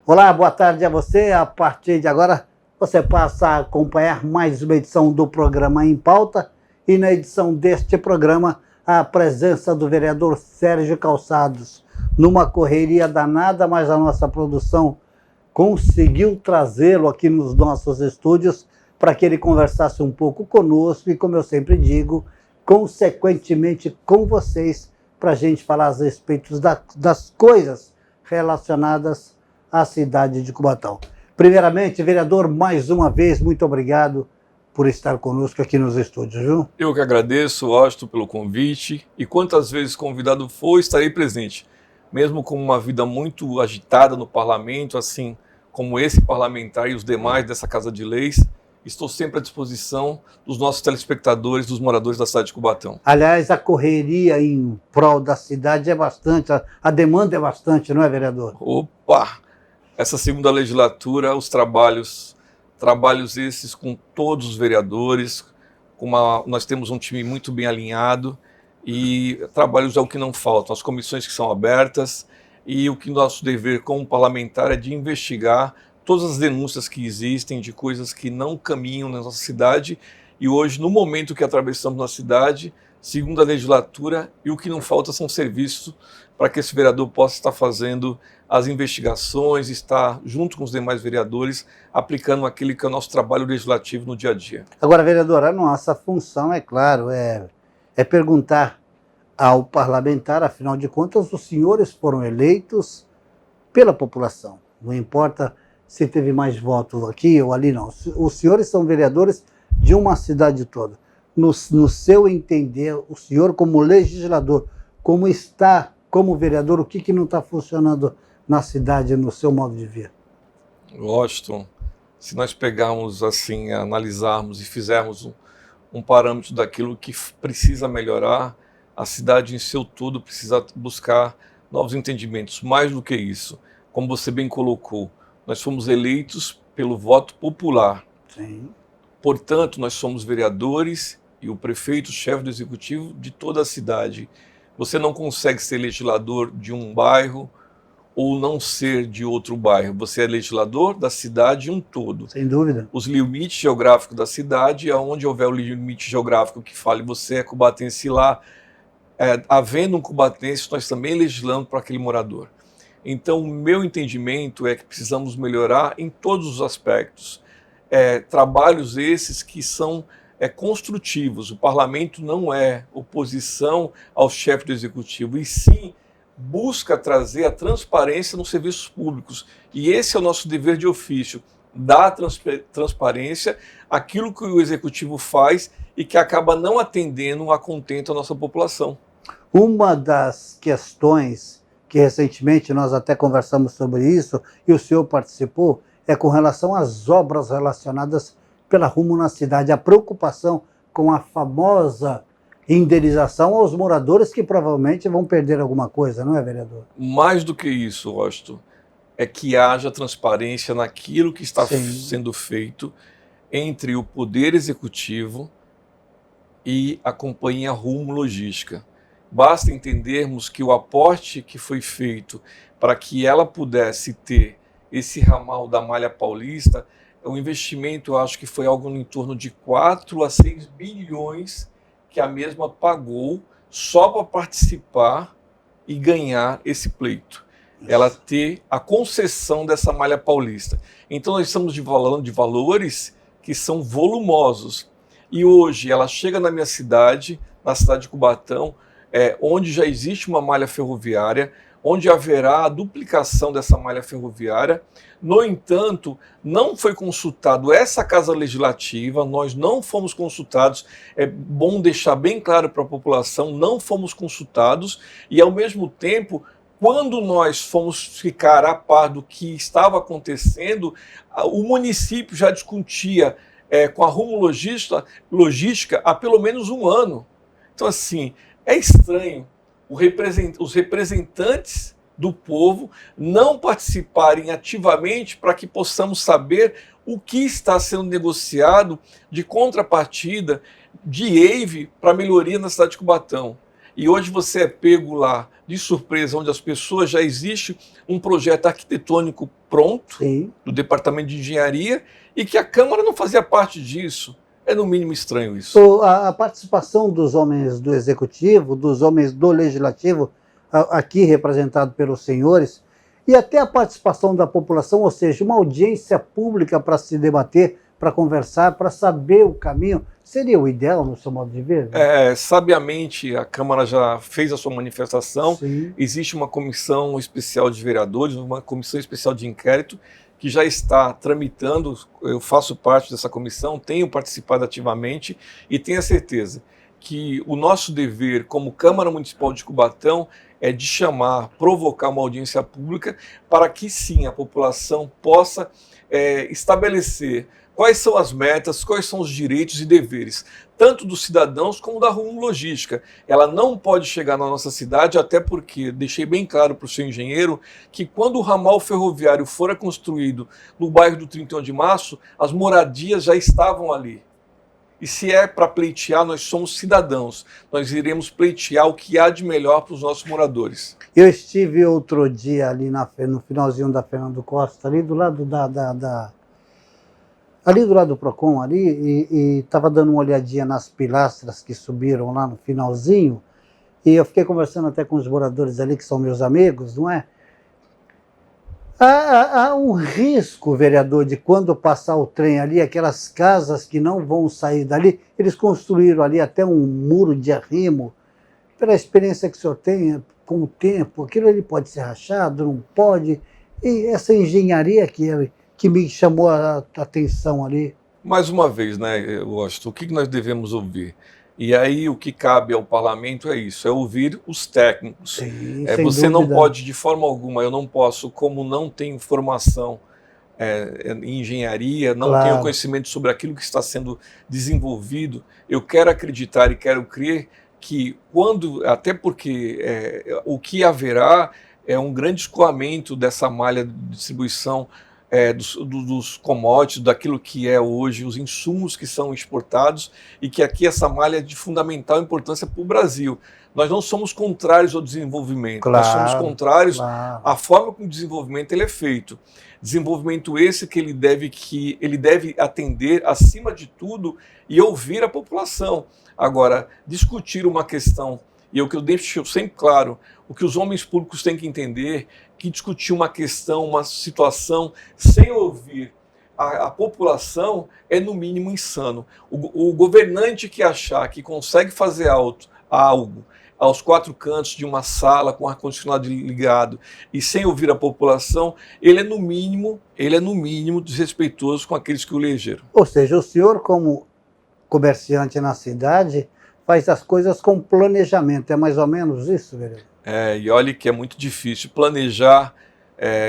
Olá, boa tarde a você. A partir de agora, você passa a acompanhar mais uma edição do programa Em Pauta. E na edição deste programa, a presença do vereador Sérgio Calçados. Numa correria danada, mas a nossa produção conseguiu trazê-lo aqui nos nossos estúdios para que ele conversasse um pouco conosco e, como eu sempre digo, consequentemente com vocês, para a gente falar a respeito das coisas relacionadas à cidade de Cubatão. Primeiramente, vereador, mais uma vez, muito obrigado por estar conosco aqui nos estúdios, viu? Eu que agradeço, Austin, pelo convite, e quantas vezes convidado for, estarei presente. Mesmo com uma vida muito agitada no parlamento, assim como esse parlamentar e os demais dessa Casa de Leis, estou sempre à disposição dos nossos telespectadores, dos moradores da cidade de Cubatão. Aliás, a correria em prol da cidade é bastante, a demanda é bastante, não é, vereador? Opa! Essa segunda legislatura, os trabalhos esses com todos os vereadores, nós temos um time muito bem alinhado e trabalhos é o que não faltam, as comissões que são abertas e o que nosso dever como parlamentar é de investigar todas as denúncias que existem de coisas que não caminham na nossa cidade e hoje, no momento que atravessamos na cidade, segunda legislatura, e o que não falta são serviços para que esse vereador possa estar fazendo as investigações, estar junto com os demais vereadores, aplicando aquele que é o nosso trabalho legislativo no dia a dia. Agora, vereador, a nossa função, é claro, é perguntar ao parlamentar, afinal de contas, os senhores foram eleitos pela população. Não importa se teve mais votos aqui ou ali, não. Os senhores são vereadores de uma cidade toda. No seu entender, o senhor como legislador, como está como vereador, o que não está funcionando na cidade, no seu modo de ver? Washington, se nós pegarmos assim, analisarmos e fizermos um parâmetro daquilo que precisa melhorar, a cidade em seu todo precisa buscar novos entendimentos. Mais do que isso, como você bem colocou, nós fomos eleitos pelo voto popular. Sim. Portanto, nós somos vereadores e o prefeito, o chefe do executivo de toda a cidade. Você não consegue ser legislador de um bairro ou não ser de outro bairro. Você é legislador da cidade um todo. Sem dúvida. Os limites geográficos da cidade, aonde houver o limite geográfico que fale você é cubatense lá, havendo um cubatense, nós também legislamos para aquele morador. Então, o meu entendimento é que precisamos melhorar em todos os aspectos. Trabalhos esses que são construtivos. O parlamento não é oposição ao chefe do executivo, e sim busca trazer a transparência nos serviços públicos. E esse é o nosso dever de ofício, dar transparência àquilo que o executivo faz e que acaba não atendendo a contento a nossa população. Uma das questões que recentemente nós até conversamos sobre isso, e o senhor participou, é com relação às obras relacionadas pela Rumo na cidade, a preocupação com a famosa indenização aos moradores que provavelmente vão perder alguma coisa, não é, vereador? Mais do que isso, Washington, é que haja transparência naquilo que está sendo feito entre o Poder Executivo e a Companhia Rumo Logística. Basta entendermos que o aporte que foi feito para que ela pudesse ter esse ramal da Malha Paulista, o investimento, eu acho que foi algo em torno de 4 a 6 bilhões que a mesma pagou só para participar e ganhar esse pleito. Ela ter a concessão dessa Malha Paulista. Então nós estamos falando de valores que são volumosos. E hoje ela chega na minha cidade, na cidade de Cubatão, onde já existe uma malha ferroviária, onde haverá a duplicação dessa malha ferroviária. No entanto, não foi consultado essa Casa Legislativa, nós não fomos consultados, é bom deixar bem claro para a população, não fomos consultados, e ao mesmo tempo, quando nós fomos ficar a par do que estava acontecendo, o município já discutia com a Rumo Logística há pelo menos um ano. Então, assim, é estranho os representantes do povo não participarem ativamente para que possamos saber o que está sendo negociado de contrapartida de EIVE para melhoria na cidade de Cubatão. E hoje você é pego lá de surpresa, onde as pessoas já existe um projeto arquitetônico pronto, Sim. do Departamento de Engenharia, e que a Câmara não fazia parte disso. É no mínimo estranho isso. A participação dos homens do Executivo, dos homens do Legislativo, aqui representado pelos senhores, e até a participação da população, ou seja, uma audiência pública para se debater, para conversar, para saber o caminho, seria o ideal, no seu modo de ver? Sabiamente, a Câmara já fez a sua manifestação. Sim. Existe uma comissão especial de vereadores, uma comissão especial de inquérito, que já está tramitando. Eu faço parte dessa comissão, tenho participado ativamente e tenho a certeza que o nosso dever como Câmara Municipal de Cubatão é de chamar, provocar uma audiência pública para que sim a população possa estabelecer quais são as metas, quais são os direitos e deveres, tanto dos cidadãos como da Rumo Logística. Ela não pode chegar na nossa cidade, até porque deixei bem claro para o seu engenheiro que quando o ramal ferroviário for construído no bairro do 31 de Março, as moradias já estavam ali. E se é para pleitear, nós somos cidadãos. Nós iremos pleitear o que há de melhor para os nossos moradores. Eu estive outro dia ali no finalzinho da Fernando Costa, ali do lado ali do lado do Procon, ali, e estava dando uma olhadinha nas pilastras que subiram lá no finalzinho, e eu fiquei conversando até com os moradores ali, que são meus amigos, não é? Há um risco, vereador, de quando passar o trem ali, aquelas casas que não vão sair dali, eles construíram ali até um muro de arrimo. Pela experiência que o senhor tem com o tempo, aquilo ali pode ser rachado, não pode. E essa engenharia que me chamou a atenção ali. Mais uma vez, né, Washington, o que nós devemos ouvir? E aí o que cabe ao parlamento é isso, é ouvir os técnicos. Sim, Você não pode, de forma alguma, eu não posso, como não tenho formação em engenharia, não tenho conhecimento sobre aquilo que está sendo desenvolvido, eu quero acreditar e quero crer que até porque o que haverá é um grande escoamento dessa malha de distribuição dos commodities, daquilo que é hoje, os insumos que são exportados, e que aqui essa malha é de fundamental importância para o Brasil. Nós não somos contrários ao desenvolvimento, nós somos contrários à forma como o desenvolvimento ele é feito. Desenvolvimento esse que ele deve atender, acima de tudo, e ouvir a população. Agora, discutir uma questão, e o que eu deixo sempre claro, o que os homens públicos têm que entender, que discutir uma questão, uma situação, sem ouvir a população é no mínimo insano. O governante que achar que consegue fazer algo aos quatro cantos de uma sala com ar-condicionado ligado e sem ouvir a população, ele é no mínimo desrespeitoso com aqueles que o elegeram. Ou seja, o senhor, como comerciante na cidade, faz as coisas com planejamento. É mais ou menos isso, vereador? E olha que é muito difícil planejar.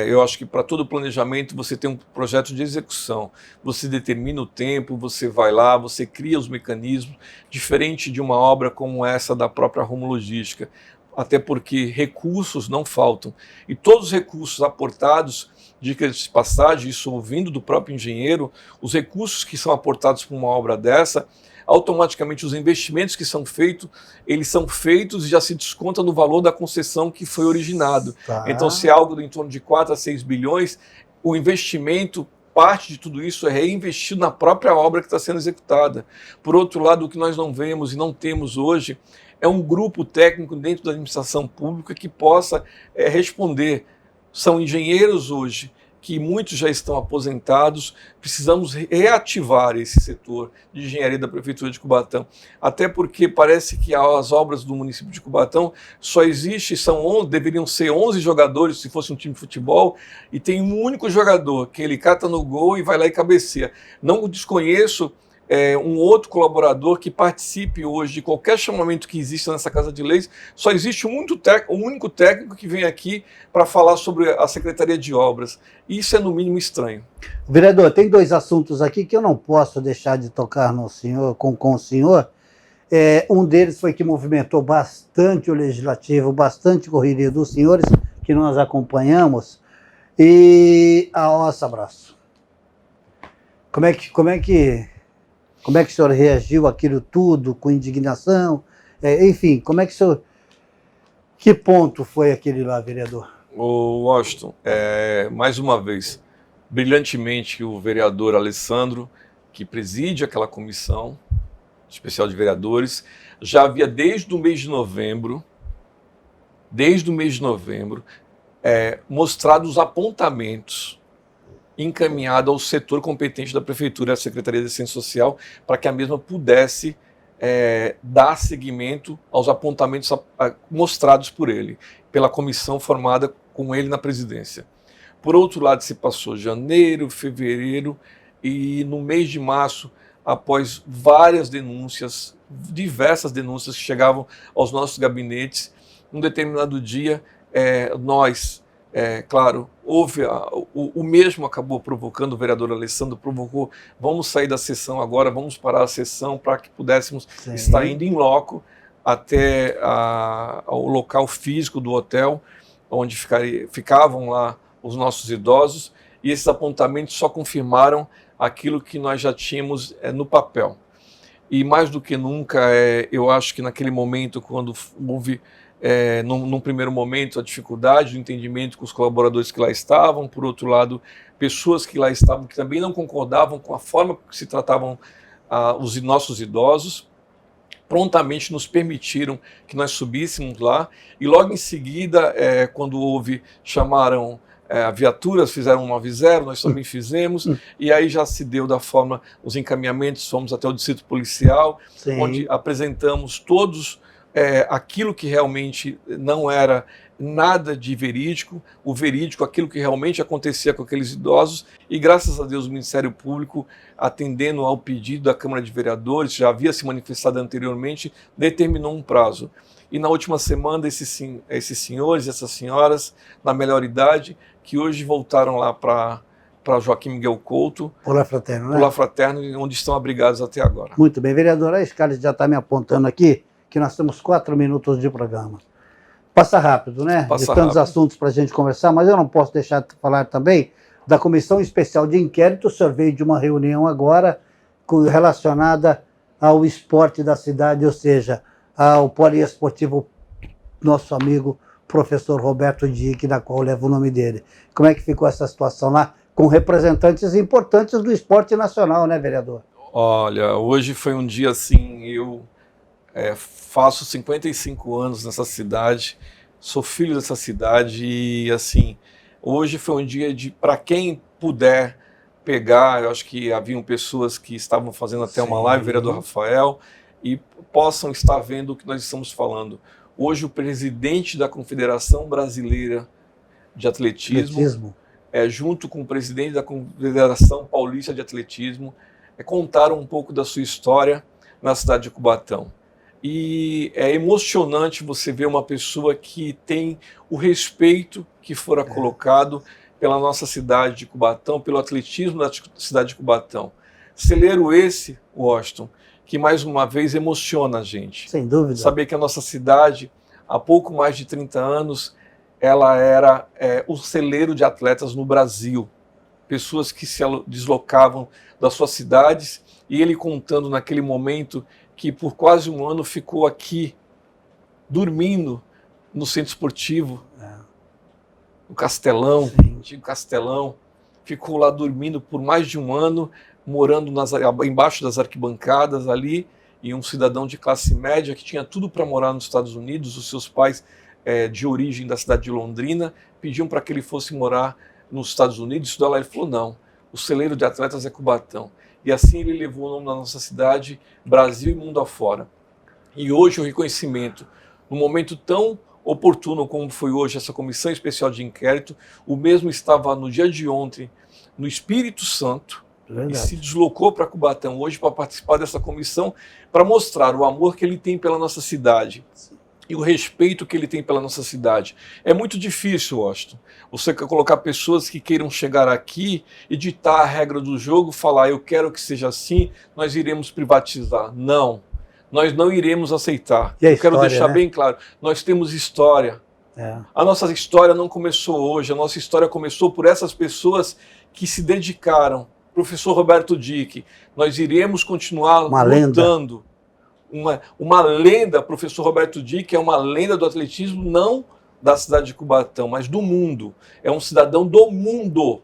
Eu acho que para todo planejamento você tem um projeto de execução. Você determina o tempo, você vai lá, você cria os mecanismos, diferente de uma obra como essa da própria Rumo Logística, até porque recursos não faltam. E todos os recursos aportados, dicas de passagem, isso ouvindo do próprio engenheiro, os recursos que são aportados para uma obra dessa, automaticamente os investimentos que são feitos, eles são feitos e já se desconta no valor da concessão que foi originado. Então, se é algo em torno de 4 a 6 bilhões, o investimento, parte de tudo isso é reinvestido na própria obra que está sendo executada. Por outro lado, o que nós não vemos e não temos hoje é um grupo técnico dentro da administração pública que possa responder. São engenheiros hoje, que muitos já estão aposentados, precisamos reativar esse setor de engenharia da Prefeitura de Cubatão, até porque parece que as obras do município de Cubatão só existem, deveriam ser 11 jogadores se fosse um time de futebol, e tem um único jogador, que ele cata no gol e vai lá e cabeceia. Não desconheço um outro colaborador que participe hoje de qualquer chamamento que exista nessa Casa de Leis. Só existe um único técnico que vem aqui para falar sobre a Secretaria de Obras. Isso é no mínimo estranho. Vereador, tem dois assuntos aqui que eu não posso deixar de tocar no senhor, com o senhor. Um deles foi que movimentou bastante o Legislativo, bastante correria dos senhores, que nós acompanhamos. E nossa, abraço. Como é que o senhor reagiu àquilo tudo, com indignação? Enfim, como é que o senhor... Que ponto foi aquele lá, vereador? O Washington, mais uma vez, brilhantemente o vereador Alessandro, que preside aquela comissão especial de vereadores, já havia desde o mês de novembro, mostrado os apontamentos encaminhados ao setor competente da Prefeitura, à Secretaria de Assistência Social, para que a mesma pudesse dar seguimento aos apontamentos mostrados por ele, pela comissão formada com ele na presidência. Por outro lado, se passou janeiro, fevereiro, e no mês de março, após várias denúncias, diversas denúncias que chegavam aos nossos gabinetes, num determinado dia, claro, houve o mesmo acabou provocando, o vereador Alessandro provocou, vamos sair da sessão agora, vamos parar a sessão para que pudéssemos estar indo em loco até o local físico do hotel, onde ficavam lá os nossos idosos, e esses apontamentos só confirmaram aquilo que nós já tínhamos no papel. E mais do que nunca, eu acho que naquele momento, quando houve, num primeiro momento, a dificuldade do entendimento com os colaboradores que lá estavam, por outro lado, pessoas que lá estavam que também não concordavam com a forma que se tratavam os nossos idosos, prontamente nos permitiram que nós subíssemos lá, e logo em seguida, quando chamaram viaturas, fizeram um 90, nós também fizemos, e aí já se deu da forma, os encaminhamentos, fomos até o distrito policial, onde apresentamos todos aquilo que realmente não era nada de verídico, o verídico, aquilo que realmente acontecia com aqueles idosos, e graças a Deus o Ministério Público, atendendo ao pedido da Câmara de Vereadores, já havia se manifestado anteriormente, determinou um prazo. E na última semana, esses senhores e essas senhoras, na melhor idade, que hoje voltaram lá para Joaquim Miguel Couto, Por La Fraterno, né? Por La Fraterno, onde estão abrigados até agora. Muito bem, vereador, a escala já está me apontando aqui que nós temos 4 minutos de programa. Passa rápido, né? Passa de tantos rápido. Assuntos para a gente conversar, mas eu não posso deixar de falar também da Comissão Especial de Inquérito. O senhor veio de uma reunião agora relacionada ao esporte da cidade, ou seja, ao poliesportivo, nosso amigo professor Roberto Dick, da qual leva o nome dele. Como é que ficou essa situação lá, com representantes importantes do esporte nacional, né, vereador? Olha, hoje foi um dia assim, eu faço 55 anos nessa cidade, sou filho dessa cidade e assim, hoje foi um dia para quem puder pegar, eu acho que haviam pessoas que estavam fazendo até uma live, o vereador Rafael, e possam estar vendo o que nós estamos falando. Hoje o presidente da Confederação Brasileira de Atletismo. Junto com o presidente da Confederação Paulista de Atletismo, contaram um pouco da sua história na cidade de Cubatão. E é emocionante você ver uma pessoa que tem o respeito que fora colocado pela nossa cidade de Cubatão, pelo atletismo da cidade de Cubatão. Celeiro esse, Washington, que mais uma vez emociona a gente. Sem dúvida. Saber que a nossa cidade, há pouco mais de 30 anos, ela era o celeiro de atletas no Brasil. Pessoas que se deslocavam das suas cidades, e ele contando naquele momento que por quase um ano ficou aqui, dormindo no centro esportivo, no Castelão, antigo Castelão, ficou lá dormindo por mais de um ano, morando embaixo das arquibancadas ali, e um cidadão de classe média que tinha tudo para morar nos Estados Unidos, os seus pais de origem da cidade de Londrina, pediam para que ele fosse morar nos Estados Unidos, estudar lá. Ele falou, não, o celeiro de atletas é Cubatão. E assim ele levou o nome da nossa cidade, Brasil e mundo afora. E hoje o reconhecimento, num momento tão oportuno como foi hoje essa comissão especial de inquérito, o mesmo estava no dia de ontem, no Espírito Santo, e se deslocou para Cubatão hoje para participar dessa comissão, para mostrar o amor que ele tem pela nossa cidade e o respeito que ele tem pela nossa cidade. É muito difícil, Washington, você colocar pessoas que queiram chegar aqui e ditar a regra do jogo, falar, eu quero que seja assim, nós iremos privatizar. Não, nós não iremos aceitar. Eu quero deixar bem claro, nós temos história. A nossa história não começou hoje, a nossa história começou por essas pessoas que se dedicaram. Professor Roberto Dick, nós iremos continuar lutando uma lenda, professor Roberto Dick é uma lenda do atletismo, não da cidade de Cubatão, mas do mundo. É um cidadão do mundo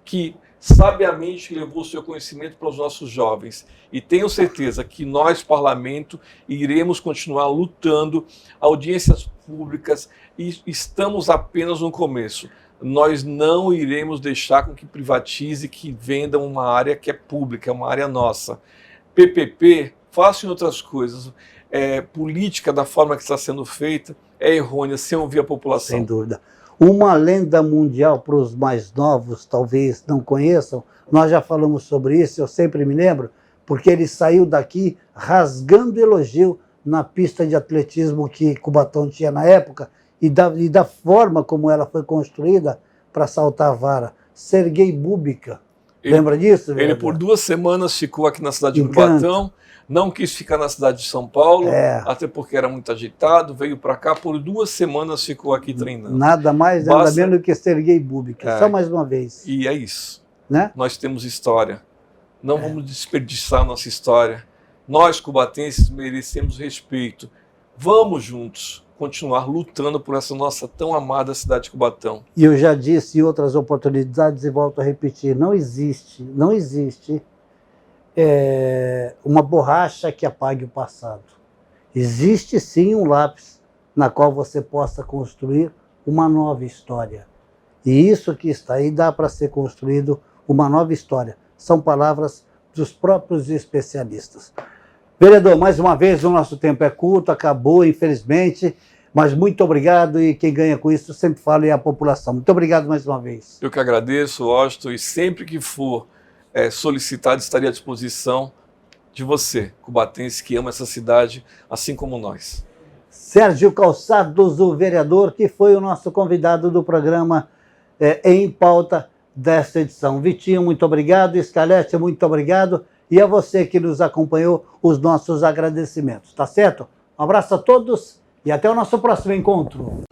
que sabiamente levou o seu conhecimento para os nossos jovens. E tenho certeza que nós, parlamento, iremos continuar lutando, audiências públicas, e estamos apenas no começo. Nós não iremos deixar com que privatize, que vendam uma área que é pública, é uma área nossa. PPP, façam outras coisas. Política da forma que está sendo feita é errônea, sem ouvir a população. Sem dúvida. Uma lenda mundial para os mais novos, talvez não conheçam, nós já falamos sobre isso, eu sempre me lembro, porque ele saiu daqui rasgando elogio na pista de atletismo que Cubatão tinha na época, e da forma como ela foi construída para saltar a vara. Sergei Búbica. Lembra disso? Ele por 2 semanas ficou aqui na cidade de Cubatão, não quis ficar na cidade de São Paulo, até porque era muito agitado, veio para cá, por 2 semanas ficou aqui treinando. Nada mais, nada menos do que Sergei Búbica, só mais uma vez. E é isso. Né? Nós temos história. Não vamos desperdiçar a nossa história. Nós, cubatenses, merecemos respeito. Vamos juntos continuar lutando por essa nossa tão amada cidade de Cubatão. E eu já disse em outras oportunidades e volto a repetir, não existe uma borracha que apague o passado. Existe sim um lápis na qual você possa construir uma nova história. E isso que está aí dá para ser construído uma nova história. São palavras dos próprios especialistas. Vereador, mais uma vez o nosso tempo é curto, acabou, infelizmente, mas muito obrigado, e quem ganha com isso, sempre falo, é a população. Muito obrigado mais uma vez. Eu que agradeço, Washington, e sempre que for solicitado, estaria à disposição de você, cubatense, que ama essa cidade, assim como nós. Sérgio Calçados, o vereador, que foi o nosso convidado do programa Em Pauta desta edição. Vitinho, muito obrigado. Scalete, muito obrigado. E a você que nos acompanhou, os nossos agradecimentos, tá certo? Um abraço a todos e até o nosso próximo encontro.